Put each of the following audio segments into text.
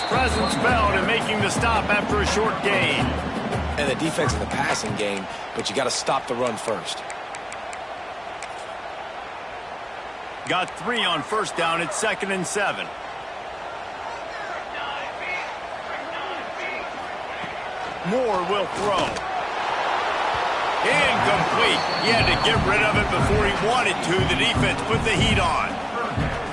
presence felt in making the stop after a short gain. And the defense in the passing game, but you got to stop the run first. Got 3 on first down. It's 2nd and 7. Moore will throw. Incomplete. He had to get rid of it before he wanted to. The defense put the heat on.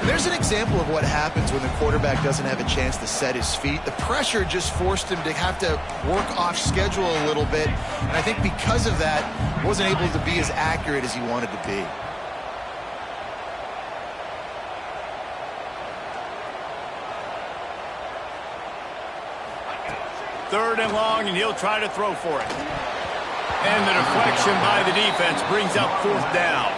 There's an example of what happens when the quarterback doesn't have a chance to set his feet. The pressure just forced him to have to work off schedule a little bit. And I think because of that, wasn't able to be as accurate as he wanted to be. Third and long, and he'll try to throw for it. And the deflection by the defense brings up 4th down.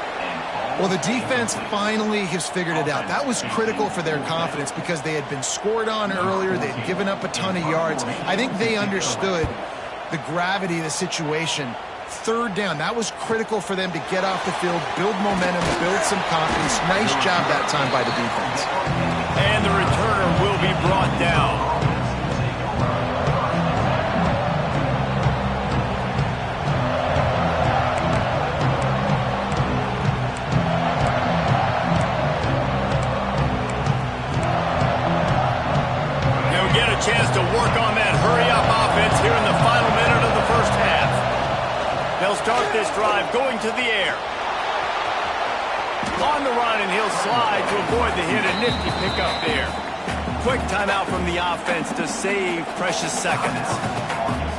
Well, the defense finally has figured it out. That was critical for their confidence because they had been scored on earlier. They had given up a ton of yards. I think they understood the gravity of the situation. 3rd down, that was critical for them to get off the field, build momentum, build some confidence. Nice job that time by the defense. And the returner will be brought down. Chance to work on that hurry-up offense here in the final minute of the first half. They'll start this drive going to the air. On the run, and he'll slide to avoid the hit. A nifty pickup there. Quick timeout from the offense to save precious seconds.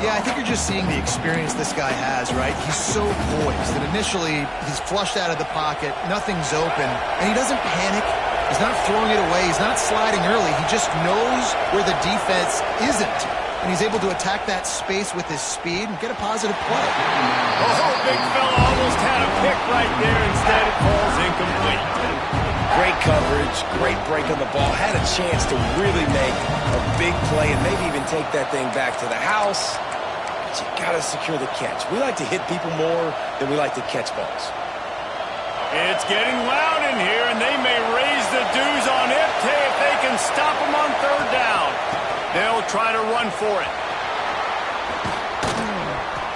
Yeah, I think you're just seeing the experience this guy has, right? He's so poised that initially he's flushed out of the pocket, nothing's open, and he doesn't panic. He's not throwing it away. He's not sliding early. He just knows where the defense isn't. And he's able to attack that space with his speed and get a positive play. Oh, big fella almost had a pick right there. Instead, it falls incomplete. Great coverage, great break on the ball. Had a chance to really make a big play and maybe even take that thing back to the house. But you got to secure the catch. We like to hit people more than we like to catch balls. It's getting loud in here, and they may raise the dues on Ipte if they can stop him on 3rd down. They'll try to run for it.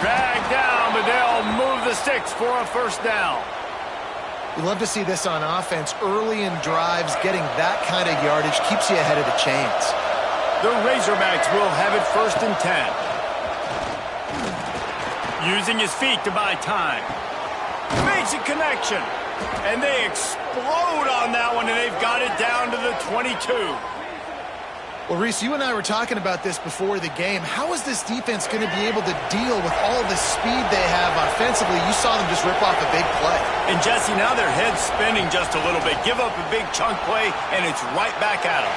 Dragged down, but they'll move the sticks for a 1st down. We love to see this on offense. Early in drives, getting that kind of yardage keeps you ahead of the chains. The Razorbacks will have it 1st and 10. Using his feet to buy time. Makes a connection. And they explode on that one, and they've got it down to the 22. Well, Reese, you and I were talking about this before the game. How is this defense going to be able to deal with all the speed they have offensively? You saw them just rip off a big play. And, Jesse, now their head's spinning just a little bit. Give up a big chunk play, and it's right back at them.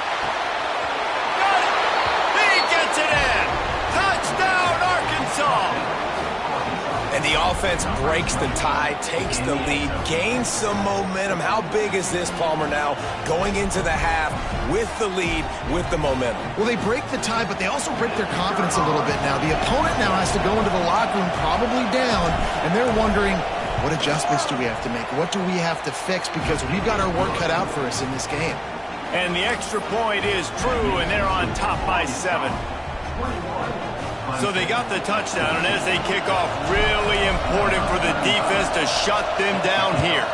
Got it! He gets it in! Touchdown, Arkansas! And the offense breaks the tie, takes the lead, gains some momentum. How big is this, Palmer, now going into the half with the lead, with the momentum? Well, they break the tie, but they also break their confidence a little bit now. The opponent now has to go into the locker room probably down, and they're wondering, what adjustments do we have to make? What do we have to fix? Because we've got our work cut out for us in this game. And the extra point is true, and they're on top by 7. So they got the touchdown, and as they kick off, really important for the defense to shut them down here.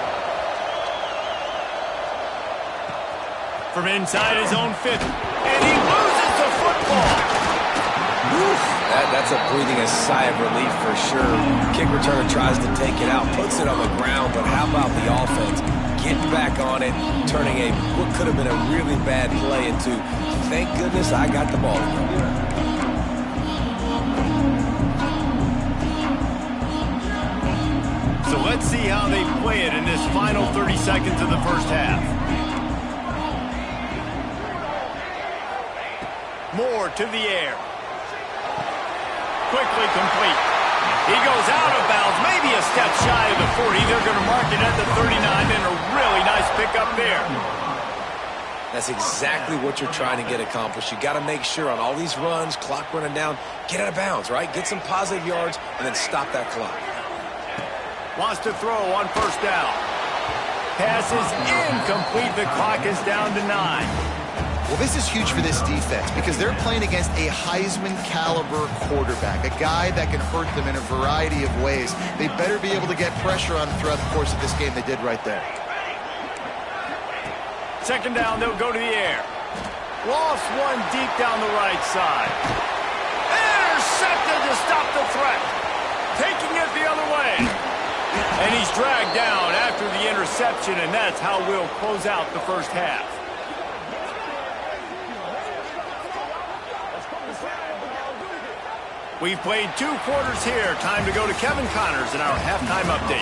From inside his own 50, and he loses the football. Oof, that's a breathing a sigh of relief for sure. Kick returner tries to take it out, puts it on the ground, but how about the offense? Get back on it, turning what could have been a really bad play into, thank goodness I got the ball. So let's see how they play it in this final 30 seconds of the first half. Moore to the air. Quickly complete. He goes out of bounds, maybe a step shy of the 40. They're going to mark it at the 39, and a really nice pickup there. That's exactly what you're trying to get accomplished. You got to make sure on all these runs, clock running down, get out of bounds, right? Get some positive yards, and then stop that clock. Wants to throw on 1st down. Pass is incomplete. The clock is down to 9. Well, this is huge for this defense because they're playing against a Heisman-caliber quarterback, a guy that can hurt them in a variety of ways. They better be able to get pressure on them throughout the course of this game. They did right there. Second down, they'll go to the air. Lost one deep down the right side. Intercepted to stop the threat. Taking it the other way. And he's dragged down after the interception, and that's how we'll close out the first half. We've played 2 quarters here. Time to go to Kevin Connors in our halftime update.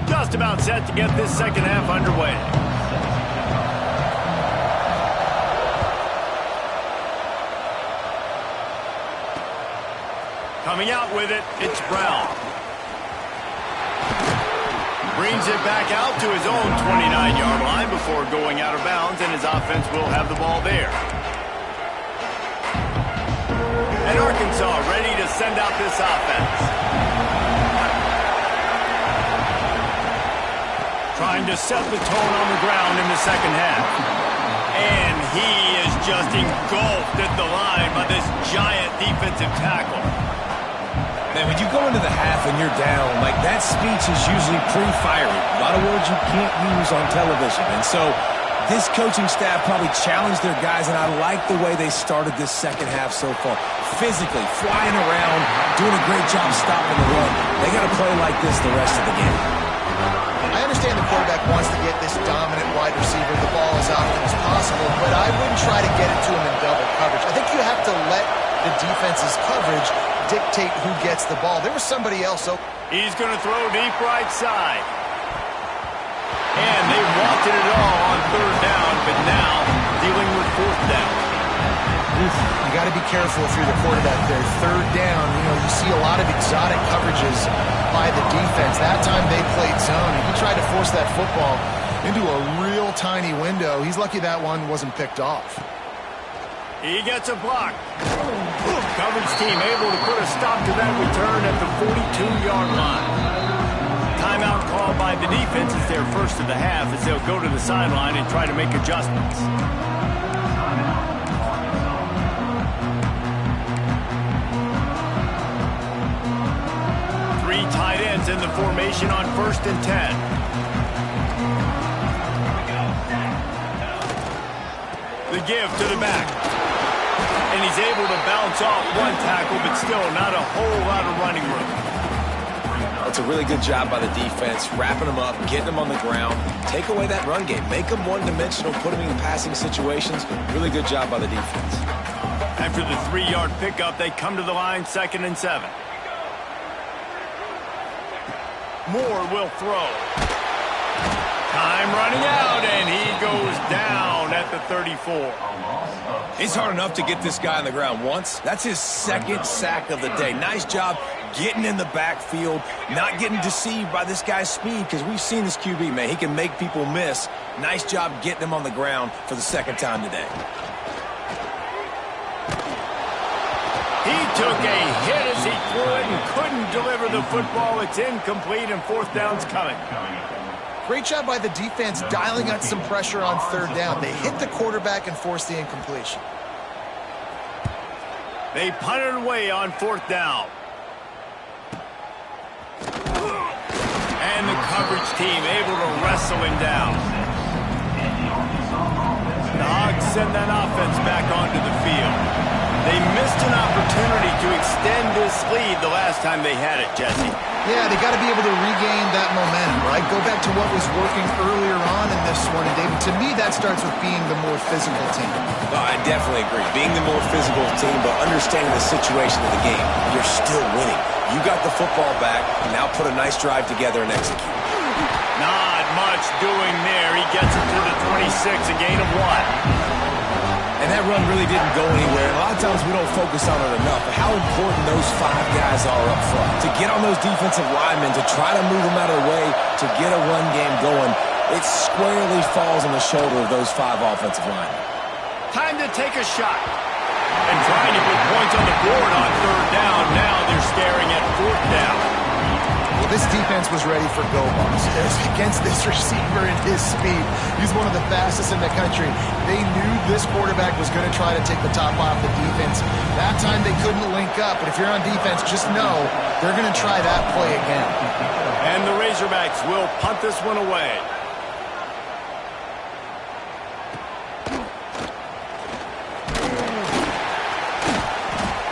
Just about set to get this second half underway. Coming out with it, it's Brown. Brings it back out to his own 29-yard line before going out of bounds, and his offense will have the ball there. And Arkansas ready to send out this offense. Trying to set the tone on the ground in the second half. And he is just engulfed at the line by this giant defensive tackle. Man, when you go into the half and you're down, like that speech is usually pretty fiery. A lot of words you can't use on television. And so this coaching staff probably challenged their guys, and I like the way they started this second half so far. Physically, flying around, doing a great job stopping the run. They got to play like this the rest of the game. I understand the quarterback wants to get this dominant wide receiver the ball as often as possible, but I wouldn't try to get it to him in double coverage. I think you have to let the defense's coverage dictate who gets the ball. There was somebody else. He's going to throw deep right side. And they wanted it all on third down, but now dealing with fourth down. You got to be careful if you're the quarterback there. Third down, you see a lot of exotic coverages by the defense. That time they played zone, and he tried to force that football into a real tiny window. He's lucky that one wasn't picked off. He gets a block. Coverage team able to put a stop to that return at the 42-yard line. Timeout called by the defense is their first of the half as they'll go to the sideline and try to make adjustments. Three tight ends in the formation on 1st and 10. The give to the back. And he's able to bounce off one tackle, but still not a whole lot of running room. That's a really good job by the defense, wrapping them up, getting them on the ground, take away that run game, make them one-dimensional, put them in passing situations. Really good job by the defense. After the 3-yard pickup, they come to the line, 2nd and 7. Moore will throw. Time running out, and he goes down at the 34. It's hard enough to get this guy on the ground once. That's his 2nd sack of the day. Nice job getting in the backfield, not getting deceived by this guy's speed, because we've seen this QB, man. He can make people miss. Nice job getting him on the ground for the 2nd time today. He took a hit as he threw it and couldn't deliver the football. It's incomplete, and 4th down's coming. Great job by the defense dialing out some pressure on 3rd down. They hit the quarterback and forced the incompletion. They punted away on 4th down. And the coverage team able to wrestle him down. The Hogs send that offense back onto the field. They missed an opportunity to extend this lead the last time they had it, Jesse. Yeah, they got to be able to regain that momentum, right? Go back to what was working earlier on in this one. And, David, to me, that starts with being the more physical team. No, I definitely agree. Being the more physical team, but understanding the situation of the game. You're still winning. You got the football back, and now put a nice drive together and execute. Not much doing there. He gets it to the 26, a gain of 1. And that run really didn't go anywhere. A lot of times we don't focus on it enough, but how important those 5 guys are up front. To get on those defensive linemen, to try to move them out of the way, to get a run game going, it squarely falls on the shoulder of those 5 offensive linemen. Time to take a shot. And trying to put points on the board on third down. Now they're staring at fourth down. Well, this defense was ready for go balls. Against this receiver and his speed, he's one of the fastest in the country. They knew this quarterback was going to try to take the top off the defense. That time they couldn't link up, but if you're on defense, just know they're going to try that play again. And the Razorbacks will punt this one away.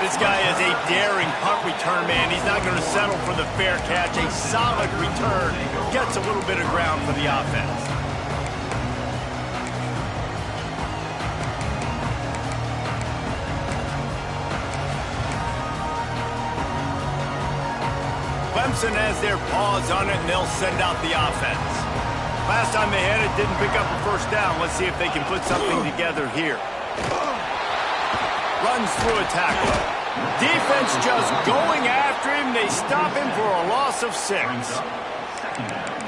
This guy is a daring punt return man. He's not going to settle for the fair catch. A solid return. Gets a little bit of ground for the offense. Clemson has their paws on it, and they'll send out the offense. Last time they had it, didn't pick up a first down. Let's see if they can put something together here. Runs through a tackle. Defense just going after him. They stop him for a loss of 6.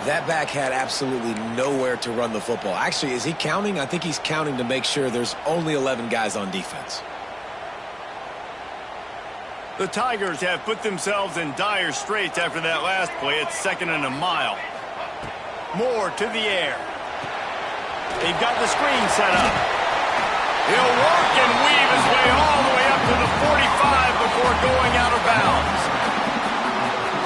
That back had absolutely nowhere to run the football. Actually, is he counting? I think he's counting to make sure there's only 11 guys on defense. The Tigers have put themselves in dire straits after that last play. It's 2nd and a mile. Moore to the air. They've got the screen set up. He'll work and weave his way all the way up to the 45 before going out of bounds.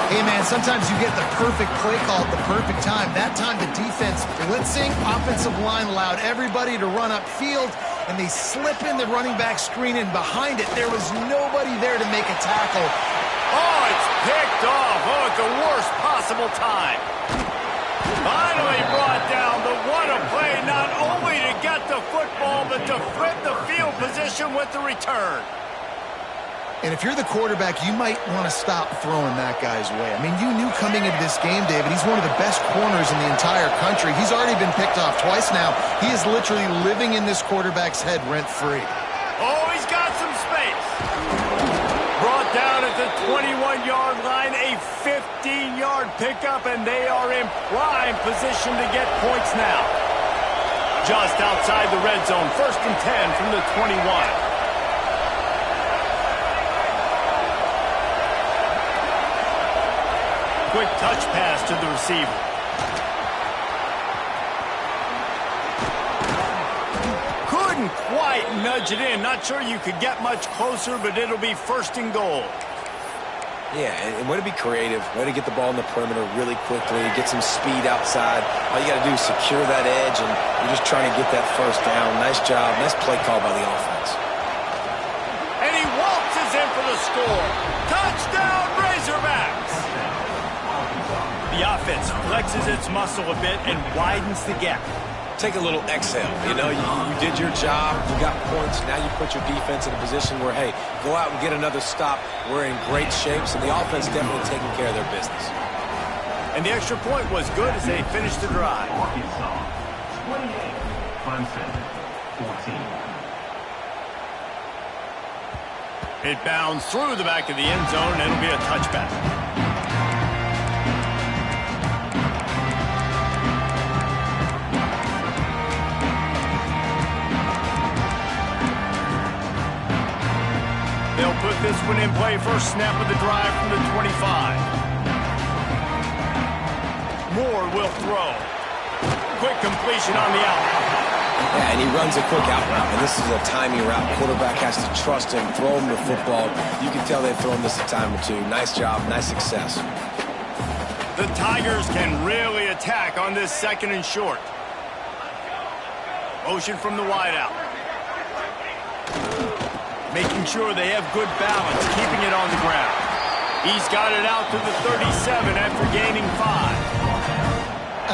Hey, man, sometimes you get the perfect play call at the perfect time. That time the defense blitzing, offensive line allowed everybody to run upfield, and they slip in the running back screen, and behind it, there was nobody there to make a tackle. Oh, it's picked off. Oh, at the worst possible time. Finally brought down, but what a play, not only to get the football, but to flip the field position with the return. And if you're the quarterback, you might want to stop throwing that guy's way. I mean, you knew coming into this game, David, he's one of the best corners in the entire country. He's already been picked off twice now. He is literally living in this quarterback's head rent-free. Oh, he's got some space. Brought down at the 21-yard line, a 15-yard pickup, and they are in prime position to get points now. Just outside the red zone, 1st and 10 from the 21. Quick touch pass to the receiver. Couldn't quite nudge it in. Not sure you could get much closer, but it'll be 1st and goal. Yeah, and way to be creative. Way to get the ball in the perimeter really quickly. Get some speed outside. All you got to do is secure that edge, and you're just trying to get that 1st down. Nice job. Nice play call by the offense. And he waltzes in for the score. Touchdown, Razorbacks! The offense flexes its muscle a bit and widens the gap. Take a little exhale. You know, you did your job. You got points. Now you put your defense in a position where, hey, go out and get another stop. We're in great shape, so the offense definitely taking care of their business. And the extra point was good as they finished the drive. Arkansas, 28, Clemson, 14. It bounds through the back of the end zone, and it'll be a touchback. They'll put this one in play. First snap of the drive from the 25. Moore will throw. Quick completion on the out. Yeah, and he runs a quick out route, and this is a timing route. Quarterback has to trust him, throw him the football. You can tell they've thrown this a time or two. Nice job, nice success. The Tigers can really attack on this 2nd and short. Motion from the wideout. Making sure they have good balance, keeping it on the ground. He's got it out to the 37 after gaining 5.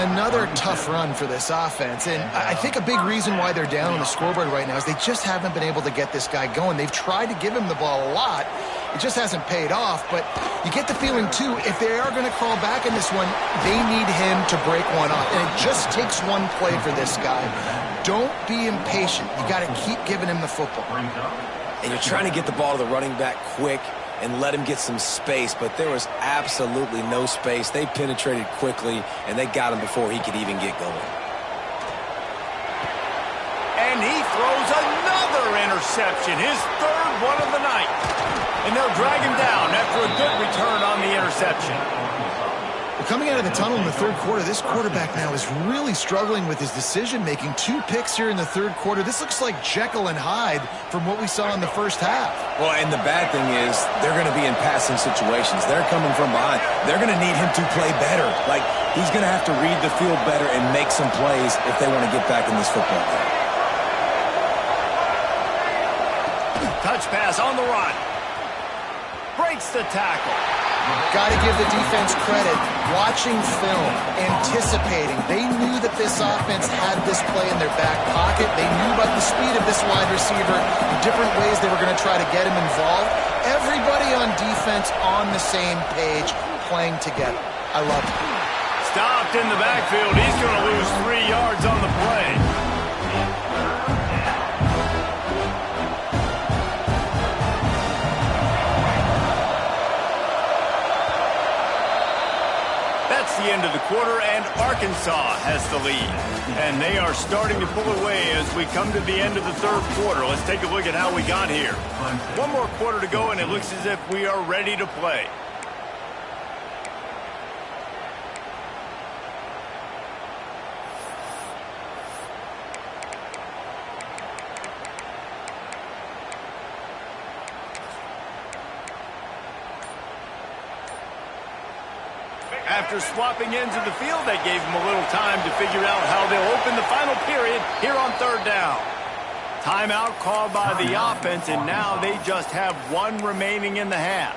Another tough run for this offense, and I think a big reason why they're down on the scoreboard right now is they just haven't been able to get this guy going. They've tried to give him the ball a lot. It just hasn't paid off, but you get the feeling, too, if they are going to crawl back in this one, they need him to break one off, and it just takes one play for this guy. Don't be impatient. You got to keep giving him the football. And you're trying to get the ball to the running back quick and let him get some space, but there was absolutely no space. They penetrated quickly, and they got him before he could even get going. And he throws another another interception, his third one of the night. And they'll drag him down after a good return on the interception. Well, coming out of the tunnel in the third quarter, this quarterback now is really struggling with his decision-making. 2 picks here in the third quarter. This looks like Jekyll and Hyde from what we saw in the first half. Well, and the bad thing is they're going to be in passing situations. They're coming from behind. They're going to need him to play better. Like, he's going to have to read the field better and make some plays if they want to get back in this football game. Touch pass on the run. Breaks the tackle. Got to give the defense credit. Watching film, anticipating. They knew that this offense had this play in their back pocket. They knew about the speed of this wide receiver, the different ways they were going to try to get him involved. Everybody on defense on the same page, playing together. I love it. Stopped in the backfield. He's going to lose 3 yards on the play. That's the end of the quarter, and Arkansas has the lead. And they are starting to pull away as we come to the end of the third quarter. Let's take a look at how we got here. 1 more quarter to go, and it looks as if we are ready to play. After swapping ends of the field, that gave them a little time to figure out how they'll open the final period here on third down. Timeout called by the offense, and now they just have 1 remaining in the half.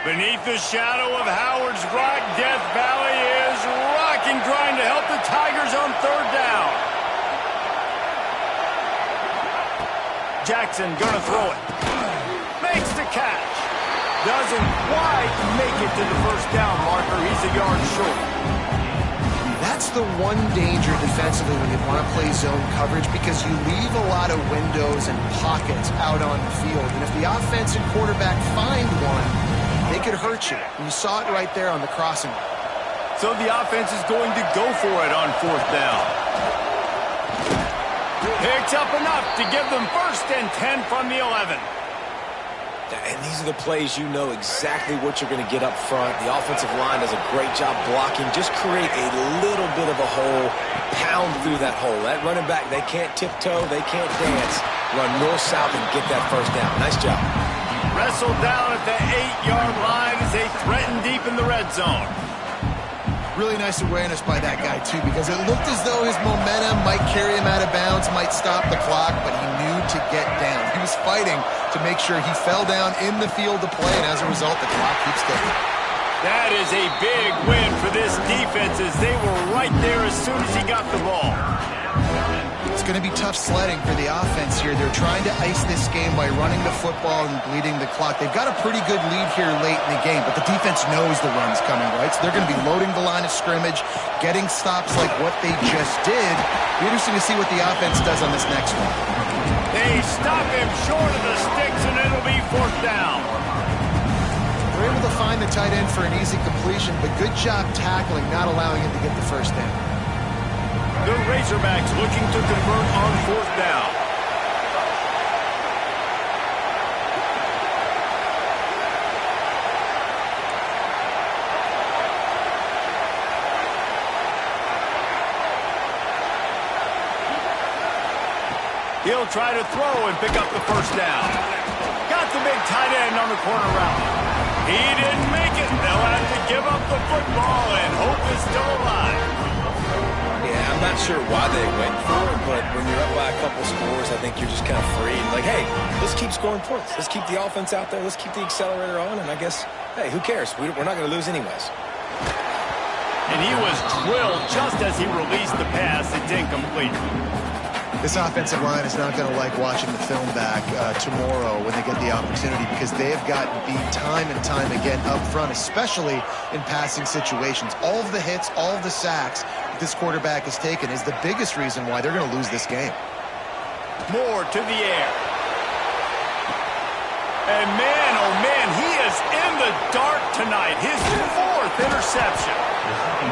Beneath the shadow of Howard's Rock, Death Valley is rocking, trying to help the Tigers on third down. Jackson gonna throw it. Makes the catch. Doesn't quite make it to the first down marker. He's a yard short. That's the one danger defensively when you want to play zone coverage, because you leave a lot of windows and pockets out on the field. And if the offense and quarterback find one, they could hurt you. And you saw it right there on the crossing. So the offense is going to go for it on fourth down. Picks up enough to give them 1st and 10 from the 11. And these are the plays you know exactly what you're going to get up front. The offensive line does a great job blocking. Just create a little bit of a hole, pound through that hole. That running back, they can't tiptoe, they can't dance. Run north-south and get that first down. Nice job. Wrestled down at the 8-yard line as they threaten deep in the red zone. Really nice awareness by that guy, too, because it looked as though his momentum might carry him out of bounds, might stop the clock, but he knew to get down. He was fighting to make sure he fell down in the field to play, and as a result, the clock keeps ticking. That is a big win for this defense, as they were right there as soon as he got the ball. It's going to be tough sledding for the offense here. They're trying to ice this game by running the football and bleeding the clock. They've got a pretty good lead here late in the game, but the defense knows the run's coming, right? So they're going to be loading the line of scrimmage, getting stops like what they just did. It'll be interesting to see what the offense does on this next one. They stop him short of the sticks, and it'll be fourth down. They're able to find the tight end for an easy completion, but good job tackling, not allowing him to get the first down. The Razorbacks looking to convert on fourth down. He'll try to throw and pick up the first down. Got the big tight end on the corner route. He didn't make it. They'll have to give up the football, and hope is still alive. Yeah, I'm not sure why they went for it, but when you're up by a couple scores, I think you're just kind of free. Like, hey, let's keep scoring points. Let's keep the offense out there. Let's keep the accelerator on, and I guess, hey, who cares? We're not going to lose anyways. And he was drilled just as he released the pass. It's incomplete. This offensive line is not going to like watching the film back tomorrow when they get the opportunity, because they have gotten beat time and time again up front, especially in passing situations. All of the hits, all of the sacks that this quarterback has taken is the biggest reason why they're going to lose this game. Moore to the air. And man, oh man, he is in the dark tonight. His 4th interception.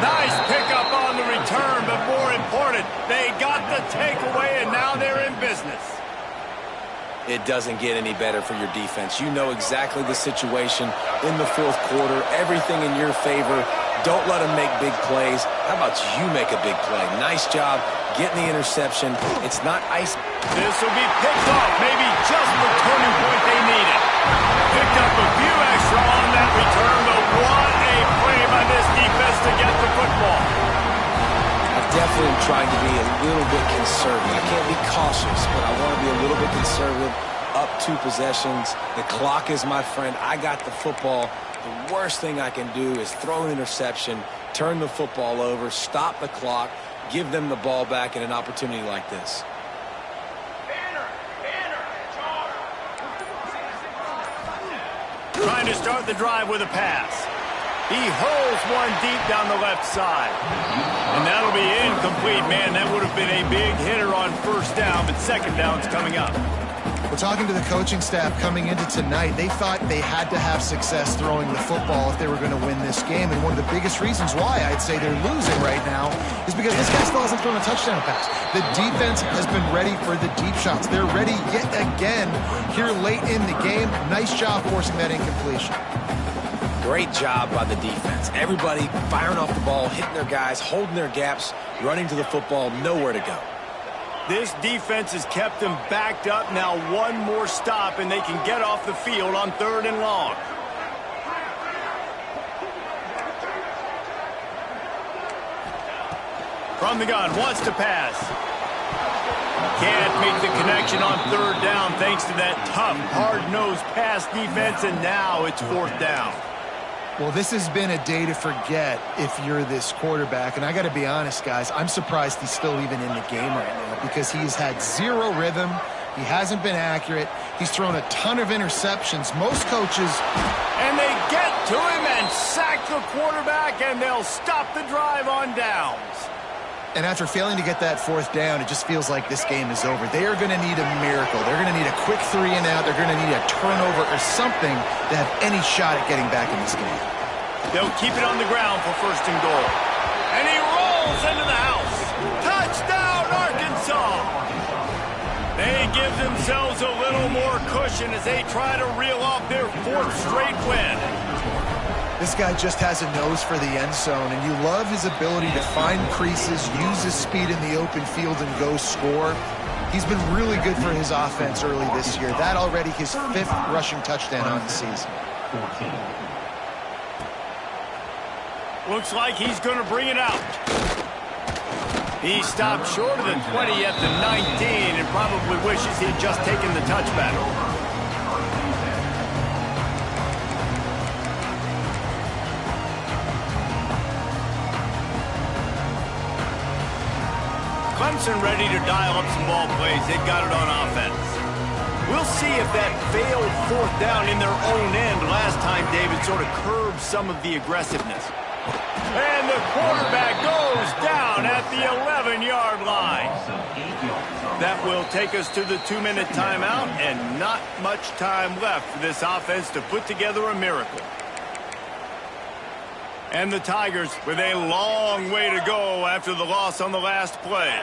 Nice pickup on the return, but more important, They got the takeaway, and now they're in business. It doesn't get any better for your defense. You know exactly the situation in the fourth quarter, everything in your favor. Don't let them make big plays. How about you make a big play? Nice job getting the interception. It's not ice. This will be picked off, maybe just the turning point they needed. Picked up a few extra on that return, but what a play by this defense to get the football. I definitely am trying to be a little bit conservative. I can't be cautious, but I want to be a little bit conservative. Up 2 possessions. The clock is my friend. I got the football. The worst thing I can do is throw an interception, turn the football over, stop the clock, give them the ball back in an opportunity like this. Trying to start the drive with a pass. He hurls one deep down the left side. And that'll be incomplete, man. That would have been a big hitter on first down, but second down's coming up. We're talking to the coaching staff coming into tonight. They thought they had to have success throwing the football if they were going to win this game. And one of the biggest reasons why I'd say they're losing right now is because this guy still hasn't thrown a touchdown pass. The defense has been ready for the deep shots. They're ready yet again here late in the game. Nice job forcing that incompletion. Great job by the defense. Everybody firing off the ball, hitting their guys, holding their gaps, running to the football, nowhere to go. This defense has kept them backed up. Now one more stop, and they can get off the field on 3rd and long. From the gun, wants to pass. Can't make the connection on 3rd down thanks to that tough, hard-nosed pass defense, and now it's 4th down. Well, this has been a day to forget if you're this quarterback. And I got to be honest, guys, I'm surprised he's still even in the game right now because he's had 0 rhythm. He hasn't been accurate. He's thrown a ton of interceptions. Most coaches... And they get to him and sack the quarterback, and they'll stop the drive on downs. And after failing to get that 4th down, it just feels like this game is over. They are going to need a miracle. They're going to need a quick 3 and out. They're going to need a turnover or something to have any shot at getting back in this game. They'll keep it on the ground for 1st and goal. And he rolls into the house. Touchdown, Arkansas! They give themselves a little more cushion as they try to reel off their 4th straight win. This guy just has a nose for the end zone, and you love his ability to find creases, use his speed in the open field, and go score. He's been really good for his offense early this year. That already his 5th rushing touchdown on the season. Looks like he's going to bring it out. He stopped short of the 20 at the 19 and probably wishes he'd just taken the touchback. Clemson ready to dial up some ball plays. They've got it on offense. We'll see if that failed 4th down in their own end last time, David, sort of curbed some of the aggressiveness. And the quarterback goes down at the 11-yard line. That will take us to the 2-minute timeout, and not much time left for this offense to put together a miracle. And the Tigers with a long way to go after the loss on the last play.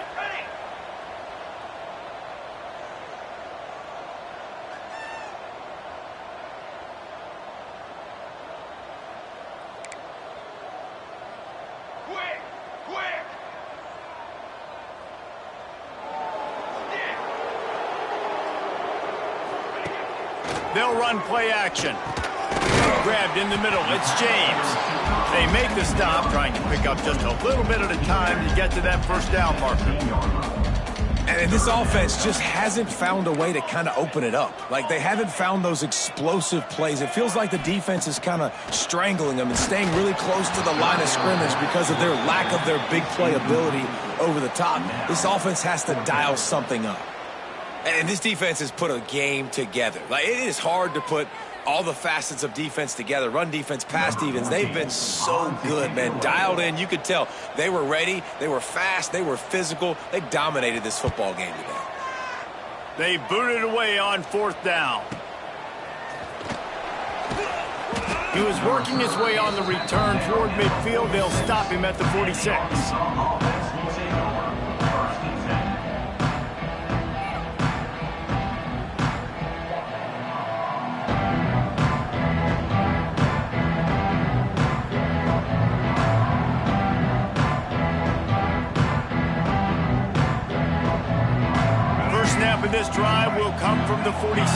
They'll run play action. Grabbed in the middle. It's James. They make the stop, trying to pick up just a little bit at a time to get to that 1st down marker. And this offense just hasn't found a way to kind of open it up. Like, they haven't found those explosive plays. It feels like the defense is kind of strangling them and staying really close to the line of scrimmage because of their lack of their big play ability over the top. This offense has to dial something up. And this defense has put a game together. Like, it is hard to put all the facets of defense together. Run defense, pass defense. They've been so good, man. Dialed in. You could tell they were ready. They were fast. They were physical. They dominated this football game today. They booted away on 4th down. He was working his way on the return toward midfield. They'll stop him at the 46. will come from the 46.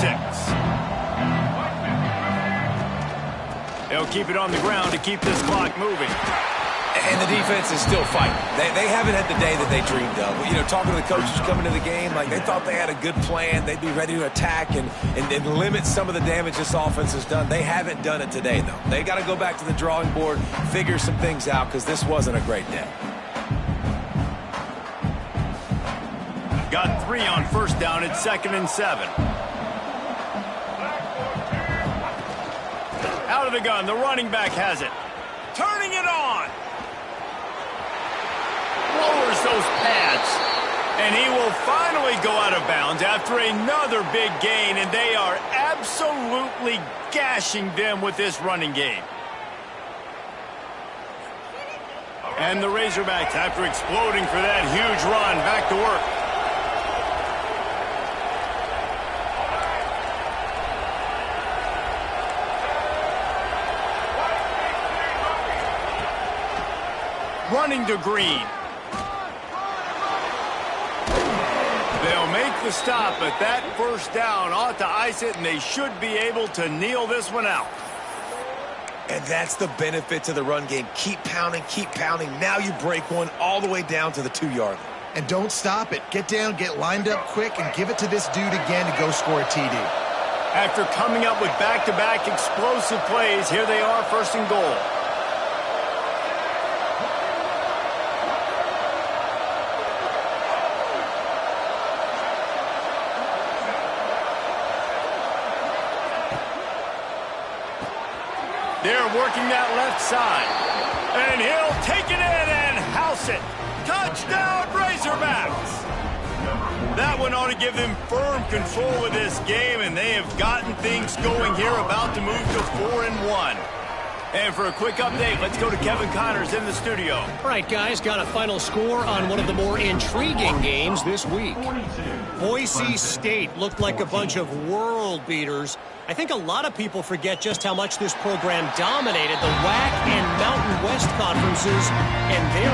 They'll keep it on the ground to keep this clock moving. And the defense is still fighting. They haven't had the day that they dreamed of. You know, talking to the coaches coming to the game, like they thought they had a good plan. They'd be ready to attack and limit some of the damage this offense has done. They haven't done it today, though. They got to go back to the drawing board, figure some things out, because this wasn't a great day. Got 3 on first down at 2nd and 7. Out of the gun, the running back has it. Turning it on. Lowers those pads. And he will finally go out of bounds after another big gain, and they are absolutely gashing them with this running game. And the Razorbacks, after exploding for that huge run, back to work. Running to Green. They'll make the stop, but that first down ought to ice it, and they should be able to kneel this one out. And that's the benefit to the run game. Keep pounding, keep pounding. Now you break one all the way down to the 2-yard line. And don't stop it. Get down, get lined up quick, and give it to this dude again to go score a TD. After coming up with back-to-back explosive plays, here they are, 1st and goal. They're working that left side. And he'll take it in and house it. Touchdown, Razorbacks! That one ought to give them firm control of this game, and they have gotten things going here, about to move to 4-1. And for a quick update, let's go to Kevin Connors in the studio. All right, guys, got a final score on one of the more intriguing games this week. Boise State looked like a bunch of world beaters. I think a lot of people forget just how much this program dominated the WAC and Mountain West conferences, and they're